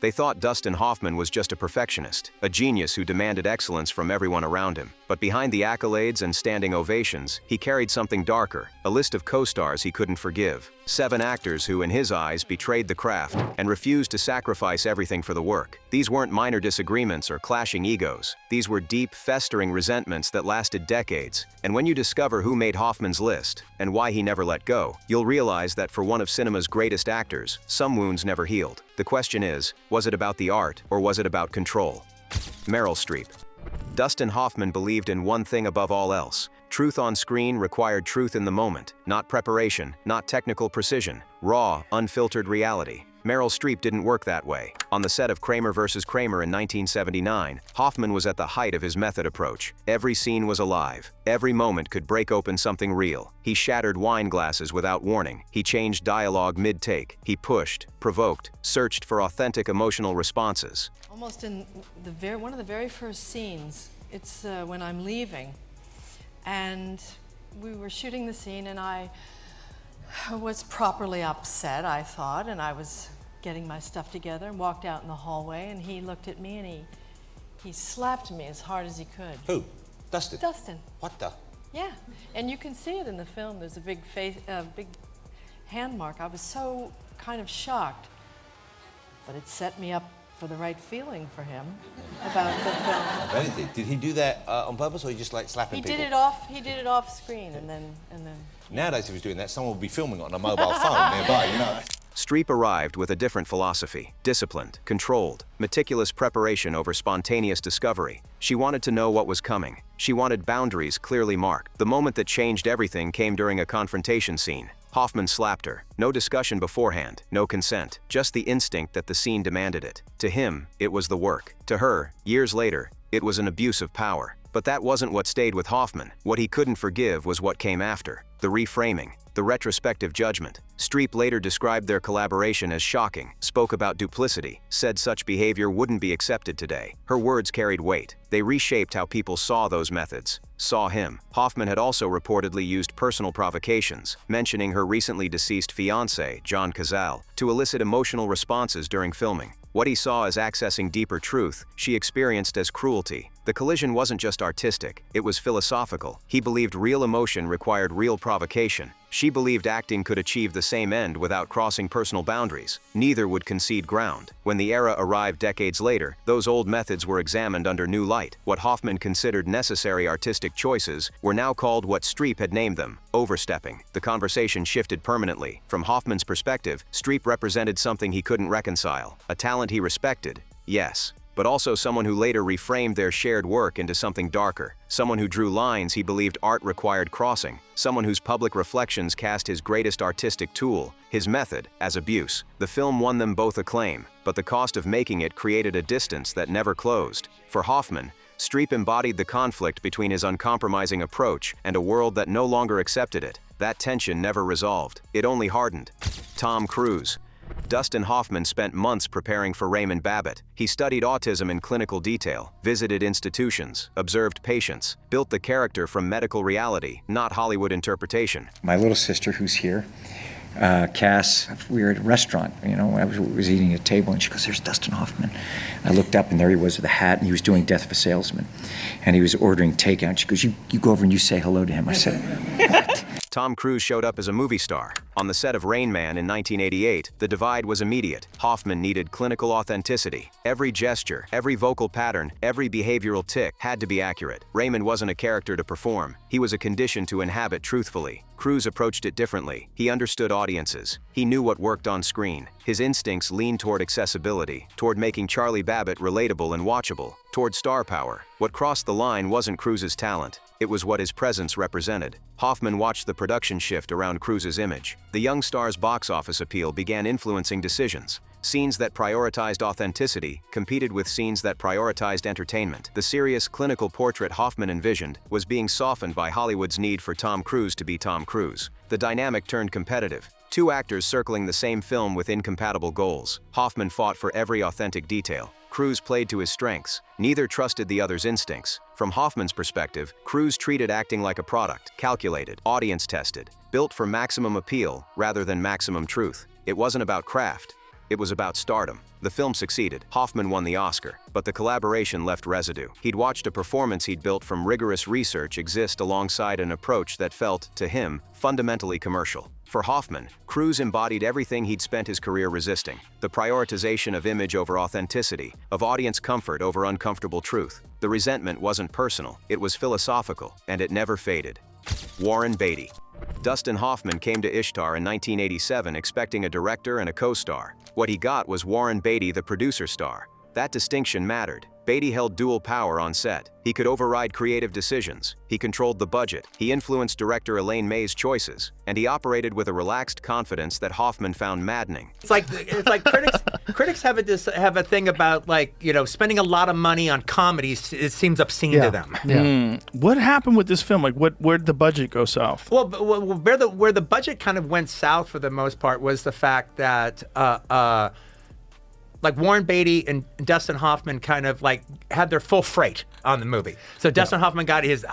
They thought Dustin Hoffman was just a perfectionist, a genius who demanded excellence from everyone around him. But behind the accolades and standing ovations, he carried something darker, a list of co-stars he couldn't forgive. 7 actors who, in his eyes, betrayed the craft and refused to sacrifice everything for the work. These weren't minor disagreements or clashing egos. These were deep, festering resentments that lasted decades. And when you discover who made Hoffman's list and why he never let go, you'll realize that for one of cinema's greatest actors, some wounds never healed. The question is, was it about the art or was it about control? Meryl Streep. Dustin Hoffman believed in one thing above all else. Truth on screen required truth in the moment, not preparation, not technical precision, raw, unfiltered reality. Meryl Streep didn't work that way. On the set of Kramer vs. Kramer in 1979, Hoffman was at the height of his method approach. Every scene was alive. Every moment could break open something real. He shattered wine glasses without warning. He changed dialogue mid-take. He pushed, provoked, searched for authentic emotional responses. Almost in one of the very first scenes, it's when I'm leaving. And we were shooting the scene and I was properly upset, I thought, and I was getting my stuff together and walked out in the hallway and he looked at me and he slapped me as hard as he could. Who? Dustin? Dustin. What the? Yeah, and you can see it in the film. There's a big big hand mark. I was so kind of shocked, but it set me up for the right feeling for him about the film. Did he do that on purpose, or he just like slapping people? He did it off screen, and then. Nowadays, if he was doing that, someone would be filming it on a mobile phone nearby, you know. Streep arrived with a different philosophy: disciplined, controlled, meticulous preparation over spontaneous discovery. She wanted to know what was coming. She wanted boundaries clearly marked. The moment that changed everything came during a confrontation scene. Hoffman slapped her. No discussion beforehand, no consent, just the instinct that the scene demanded it. To him, it was the work. To her, years later, it was an abuse of power. But that wasn't what stayed with Hoffman. What he couldn't forgive was what came after. The reframing, the retrospective judgment. Streep later described their collaboration as shocking, spoke about duplicity, said such behavior wouldn't be accepted today. Her words carried weight. They reshaped how people saw those methods, saw him. Hoffman had also reportedly used personal provocations, mentioning her recently deceased fiancé, John Cazale, to elicit emotional responses during filming. What he saw as accessing deeper truth, she experienced as cruelty. The collision wasn't just artistic, it was philosophical. He believed real emotion required real provocation. She believed acting could achieve the same end without crossing personal boundaries. Neither would concede ground. When the era arrived decades later, those old methods were examined under new light. What Hoffman considered necessary artistic choices were now called what Streep had named them: overstepping. The conversation shifted permanently. From Hoffman's perspective, Streep represented something he couldn't reconcile. A talent he respected, yes, but also someone who later reframed their shared work into something darker. Someone who drew lines he believed art required crossing. Someone whose public reflections cast his greatest artistic tool, his method, as abuse. The film won them both acclaim, but the cost of making it created a distance that never closed. For Hoffman, Streep embodied the conflict between his uncompromising approach and a world that no longer accepted it. That tension never resolved. It only hardened. Tom Cruise. Dustin Hoffman spent months preparing for Raymond Babbitt. He studied autism in clinical detail, visited institutions, observed patients, built the character from medical reality, not Hollywood interpretation. My little sister, who's here, Cass, we were at a restaurant, you know, I was eating at a table, and she goes, "There's Dustin Hoffman." I looked up, and there he was with a hat, and he was doing Death of a Salesman, and he was ordering takeout. She goes, you go over and you say hello to him." I said, "What?" Tom Cruise showed up as a movie star. On the set of Rain Man in 1988, the divide was immediate. Hoffman needed clinical authenticity. Every gesture, every vocal pattern, every behavioral tic had to be accurate. Raymond wasn't a character to perform. He was a condition to inhabit truthfully. Cruise approached it differently. He understood audiences. He knew what worked on screen. His instincts leaned toward accessibility, toward making Charlie Babbitt relatable and watchable, toward star power. What crossed the line wasn't Cruise's talent. It was what his presence represented. Hoffman watched the production shift around Cruise's image. The young star's box office appeal began influencing decisions. Scenes that prioritized authenticity competed with scenes that prioritized entertainment. The serious, clinical portrait Hoffman envisioned was being softened by Hollywood's need for Tom Cruise to be Tom Cruise. The dynamic turned competitive. Two actors circling the same film with incompatible goals. Hoffman fought for every authentic detail. Cruise played to his strengths. Neither trusted the other's instincts. From Hoffman's perspective, Cruise treated acting like a product, calculated, audience-tested, built for maximum appeal rather than maximum truth. It wasn't about craft. It was about stardom. The film succeeded. Hoffman won the Oscar, but the collaboration left residue. He'd watched a performance he'd built from rigorous research exist alongside an approach that felt, to him, fundamentally commercial. For Hoffman, Cruise embodied everything he'd spent his career resisting: the prioritization of image over authenticity, of audience comfort over uncomfortable truth. The resentment wasn't personal, it was philosophical, and it never faded. Warren Beatty. Dustin Hoffman came to Ishtar in 1987 expecting a director and a co-star. What he got was Warren Beatty, the producer star. That distinction mattered. Beatty held dual power on set. He could override creative decisions. He controlled the budget. He influenced director Elaine May's choices. And he operated with a relaxed confidence that Hoffman found maddening. It's like critics have a thing about, like, you know, spending a lot of money on comedies. It seems obscene to them. Yeah. What happened with this film? Like, where did the budget go south? Well, where the budget kind of went south for the most part was the fact that like Warren Beatty and Dustin Hoffman kind of like had their full freight on the movie. So Dustin Hoffman got his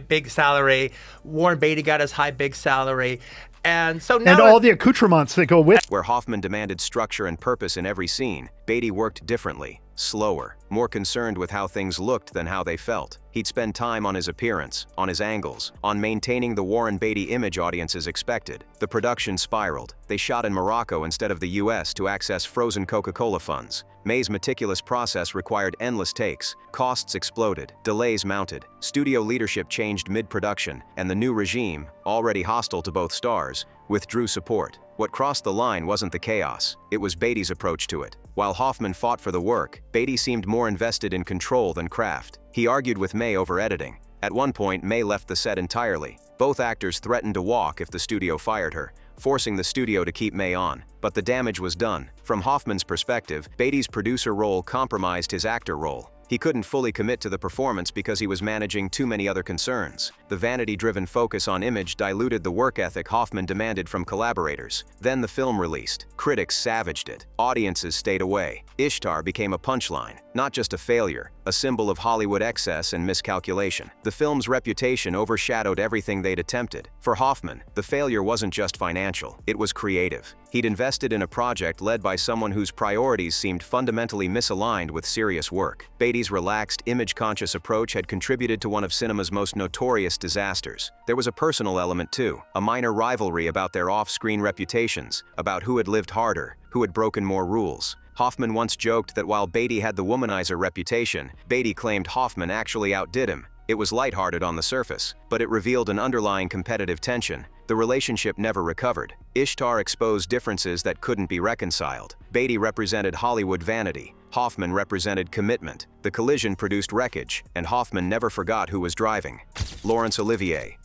big salary, Warren Beatty got his big salary, and so now— And all the accoutrements that go with. Where Hoffman demanded structure and purpose in every scene, Beatty worked differently, slower, more concerned with how things looked than how they felt. He'd spend time on his appearance, on his angles, on maintaining the Warren Beatty image audiences expected. The production spiraled. They shot in Morocco instead of the US to access frozen Coca-Cola funds. May's meticulous process required endless takes. Costs exploded, delays mounted, studio leadership changed mid-production, and the new regime, already hostile to both stars, withdrew support. What crossed the line wasn't the chaos, it was Beatty's approach to it. While Hoffman fought for the work, Beatty seemed more invested in control than craft. He argued with May over editing. At one point, May left the set entirely. Both actors threatened to walk if the studio fired her, forcing the studio to keep May on. But the damage was done. From Hoffman's perspective, Beatty's producer role compromised his actor role. He couldn't fully commit to the performance because he was managing too many other concerns. The vanity-driven focus on image diluted the work ethic Hoffman demanded from collaborators. Then the film released. Critics savaged it. Audiences stayed away. Ishtar became a punchline, not just a failure, a symbol of Hollywood excess and miscalculation. The film's reputation overshadowed everything they'd attempted. For Hoffman, the failure wasn't just financial, it was creative. He'd invested in a project led by someone whose priorities seemed fundamentally misaligned with serious work. Beatty's relaxed, image-conscious approach had contributed to one of cinema's most notorious disasters. There was a personal element too, a minor rivalry about their off-screen reputations, about who had lived harder, who had broken more rules. Hoffman once joked that while Beatty had the womanizer reputation, Beatty claimed Hoffman actually outdid him. It was lighthearted on the surface, but it revealed an underlying competitive tension. The relationship never recovered. Ishtar exposed differences that couldn't be reconciled. Beatty represented Hollywood vanity. Hoffman represented commitment. The collision produced wreckage, and Hoffman never forgot who was driving. Laurence Olivier.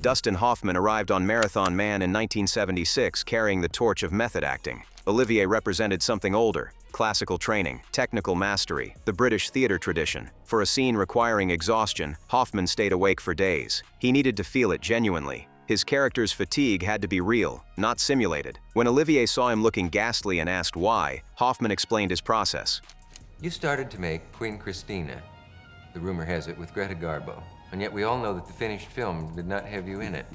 Dustin Hoffman arrived on Marathon Man in 1976 carrying the torch of method acting. Olivier represented something older: classical training, technical mastery, the British theater tradition. For a scene requiring exhaustion, Hoffman stayed awake for days. He needed to feel it genuinely. His character's fatigue had to be real, not simulated. When Olivier saw him looking ghastly and asked why, Hoffman explained his process. You started to make Queen Christina, the rumor has it, with Greta Garbo, and yet we all know that the finished film did not have you in it.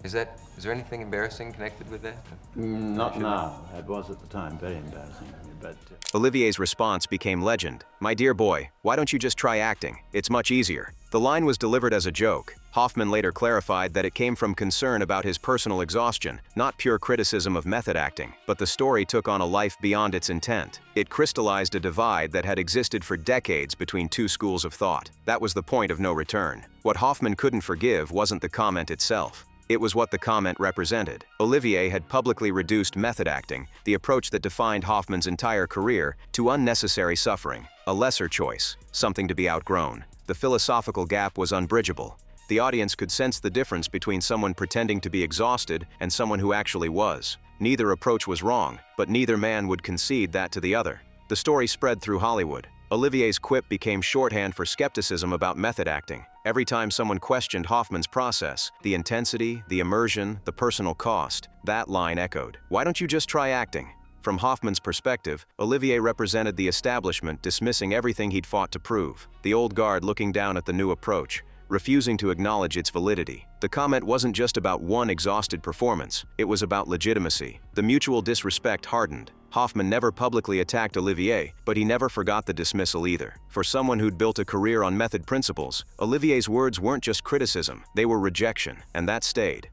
Is there anything embarrassing connected with that? Not now. It was at the time very embarrassing. But Olivier's response became legend. "My dear boy, why don't you just try acting? It's much easier." The line was delivered as a joke. Hoffman later clarified that it came from concern about his personal exhaustion, not pure criticism of method acting. But the story took on a life beyond its intent. It crystallized a divide that had existed for decades between two schools of thought. That was the point of no return. What Hoffman couldn't forgive wasn't the comment itself. It was what the comment represented. Olivier had publicly reduced method acting, the approach that defined Hoffman's entire career, to unnecessary suffering, a lesser choice, something to be outgrown. The philosophical gap was unbridgeable. The audience could sense the difference between someone pretending to be exhausted and someone who actually was. Neither approach was wrong, but neither man would concede that to the other. The story spread through Hollywood. Olivier's quip became shorthand for skepticism about method acting. Every time someone questioned Hoffman's process, the intensity, the immersion, the personal cost, that line echoed. "Why don't you just try acting?" From Hoffman's perspective, Olivier represented the establishment dismissing everything he'd fought to prove. The old guard looking down at the new approach. refusing to acknowledge its validity. The comment wasn't just about one exhausted performance, it was about legitimacy. The mutual disrespect hardened. Hoffman never publicly attacked Olivier, but he never forgot the dismissal either. For someone who'd built a career on method principles, Olivier's words weren't just criticism, they were rejection, and that stayed.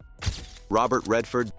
Robert Redford.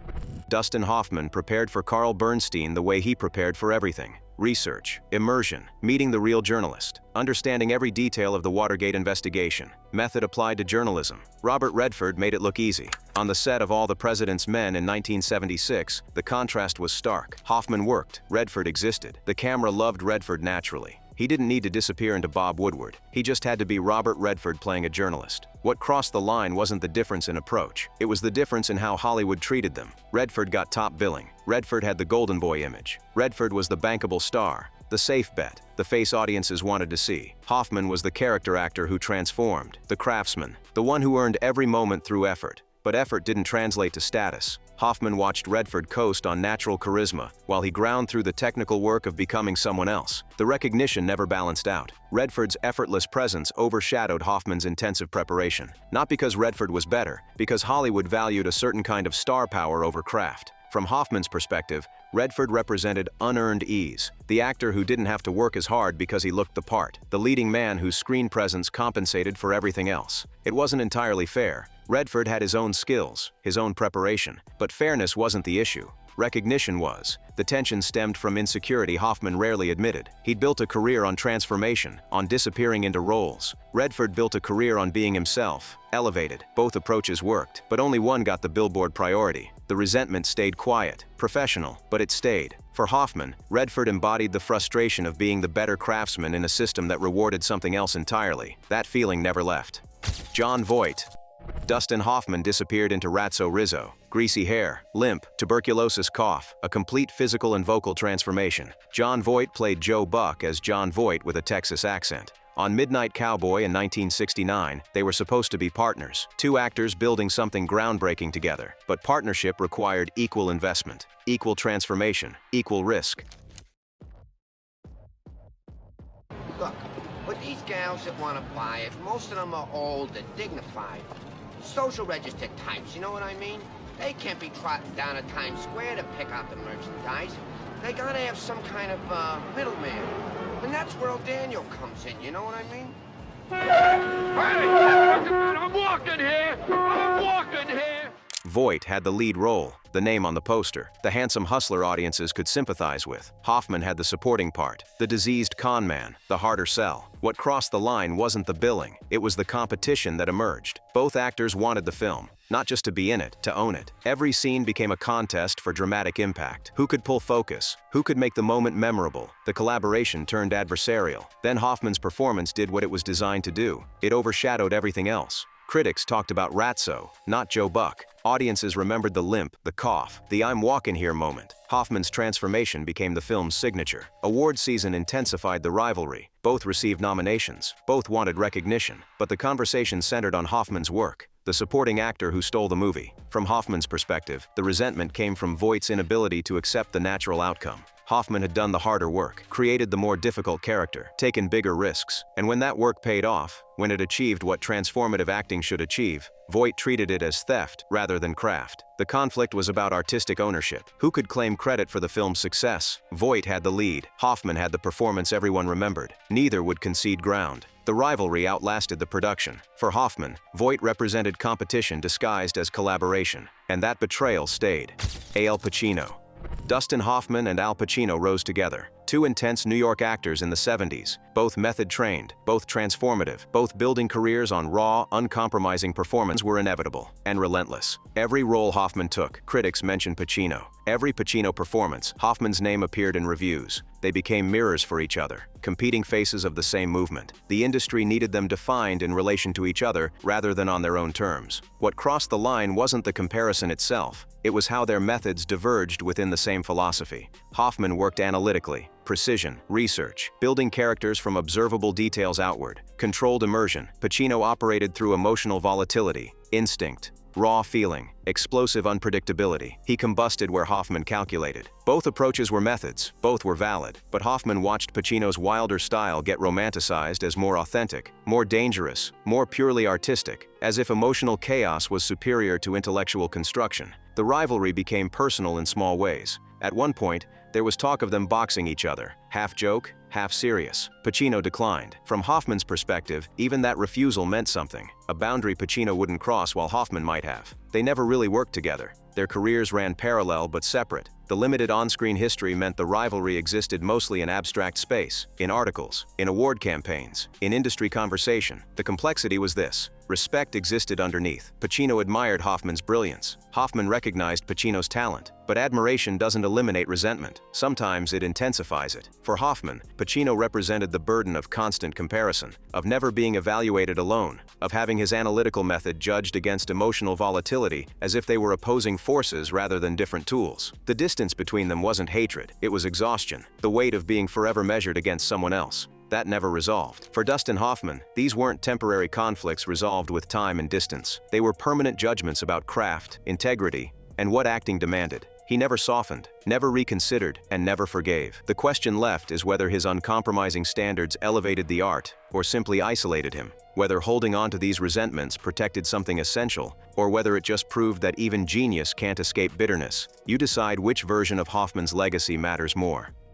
Dustin Hoffman prepared for Carl Bernstein the way he prepared for everything. Research, immersion, meeting the real journalist, understanding every detail of the Watergate investigation, method applied to journalism. Robert Redford made it look easy. On the set of All the President's Men in 1976, the contrast was stark. Hoffman worked, Redford existed. The camera loved Redford naturally. He didn't need to disappear into Bob Woodward. He just had to be Robert Redford playing a journalist. What crossed the line wasn't the difference in approach. It was the difference in how Hollywood treated them. Redford got top billing. Redford had the golden boy image. Redford was the bankable star, the safe bet, the face audiences wanted to see. Hoffman was the character actor who transformed, the craftsman, the one who earned every moment through effort. But effort didn't translate to status. Hoffman watched Redford coast on natural charisma, while he ground through the technical work of becoming someone else. The recognition never balanced out. Redford's effortless presence overshadowed Hoffman's intensive preparation. Not because Redford was better, because Hollywood valued a certain kind of star power over craft. From Hoffman's perspective, Redford represented unearned ease, the actor who didn't have to work as hard because he looked the part, the leading man whose screen presence compensated for everything else. It wasn't entirely fair. Redford had his own skills, his own preparation, but fairness wasn't the issue. Recognition was. The tension stemmed from insecurity Hoffman rarely admitted. He'd built a career on transformation, on disappearing into roles. Redford built a career on being himself, elevated. Both approaches worked, but only one got the billboard priority. The resentment stayed quiet, professional, but it stayed. For Hoffman, Redford embodied the frustration of being the better craftsman in a system that rewarded something else entirely. That feeling never left. Jon Voight. Dustin Hoffman disappeared into Ratso Rizzo. Greasy hair, limp, tuberculosis cough, a complete physical and vocal transformation. Jon Voight played Joe Buck as Jon Voight with a Texas accent. On Midnight Cowboy in 1969, they were supposed to be partners, two actors building something groundbreaking together. But partnership required equal investment, equal transformation, equal risk. Look, with these gals that want to buy it, most of them are old and dignified. Social register types, you know what I mean? They can't be trotting down to Times Square to pick out the merchandise. They gotta have some kind of middleman. And that's where old Daniel comes in, you know what I mean? I'm walking here! I'm walking here! Voight had the lead role, the name on the poster, the handsome hustler audiences could sympathize with. Hoffman had the supporting part, the diseased con man, the harder sell. What crossed the line wasn't the billing, it was the competition that emerged. Both actors wanted the film, not just to be in it, to own it. Every scene became a contest for dramatic impact. Who could pull focus? Who could make the moment memorable? The collaboration turned adversarial. Then Hoffman's performance did what it was designed to do. It overshadowed everything else. Critics talked about Ratso, not Joe Buck. Audiences remembered the limp, the cough, the I'm walking here moment. Hoffman's transformation became the film's signature. Award season intensified the rivalry. Both received nominations. Both wanted recognition. But the conversation centered on Hoffman's work, the supporting actor who stole the movie. From Hoffman's perspective, the resentment came from Voight's inability to accept the natural outcome. Hoffman had done the harder work, created the more difficult character, taken bigger risks, and when that work paid off, when it achieved what transformative acting should achieve, Voight treated it as theft rather than craft. The conflict was about artistic ownership. Who could claim credit for the film's success? Voight had the lead. Hoffman had the performance everyone remembered. Neither would concede ground. The rivalry outlasted the production. For Hoffman, Voight represented competition disguised as collaboration, and that betrayal stayed. Al Pacino. Dustin Hoffman and Al Pacino rose together. Two intense New York actors in the 70s, both method-trained, both transformative, both building careers on raw, uncompromising performance were inevitable and relentless. Every role Hoffman took, critics mentioned Pacino. Every Pacino performance, Hoffman's name appeared in reviews. They became mirrors for each other, competing faces of the same movement. The industry needed them defined in relation to each other rather than on their own terms. What crossed the line wasn't the comparison itself. It was how their methods diverged within the same philosophy. Hoffman worked analytically, precision, research, building characters from observable details outward, controlled immersion. Pacino operated through emotional volatility, instinct, raw feeling, explosive unpredictability. He combusted where Hoffman calculated. Both approaches were methods, both were valid, but Hoffman watched Pacino's wilder style get romanticized as more authentic, more dangerous, more purely artistic, as if emotional chaos was superior to intellectual construction. The rivalry became personal in small ways. At one point, there was talk of them boxing each other, half joke, half serious. Pacino declined. From Hoffman's perspective, even that refusal meant something, a boundary Pacino wouldn't cross while Hoffman might have. They never really worked together. Their careers ran parallel but separate. The limited on-screen history meant the rivalry existed mostly in abstract space, in articles, in award campaigns, in industry conversation. The complexity was this: respect existed underneath. Pacino admired Hoffman's brilliance. Hoffman recognized Pacino's talent. But admiration doesn't eliminate resentment. Sometimes it intensifies it. For Hoffman, Pacino represented the burden of constant comparison, of never being evaluated alone, of having his analytical method judged against emotional volatility as if they were opposing forces rather than different tools. The distance between them wasn't hatred, it was exhaustion, the weight of being forever measured against someone else. That never resolved. For Dustin Hoffman, these weren't temporary conflicts resolved with time and distance. They were permanent judgments about craft, integrity, and what acting demanded. He never softened, never reconsidered, and never forgave. The question left is whether his uncompromising standards elevated the art or simply isolated him, whether holding on to these resentments protected something essential, or whether it just proved that even genius can't escape bitterness. You decide which version of Hoffman's legacy matters more.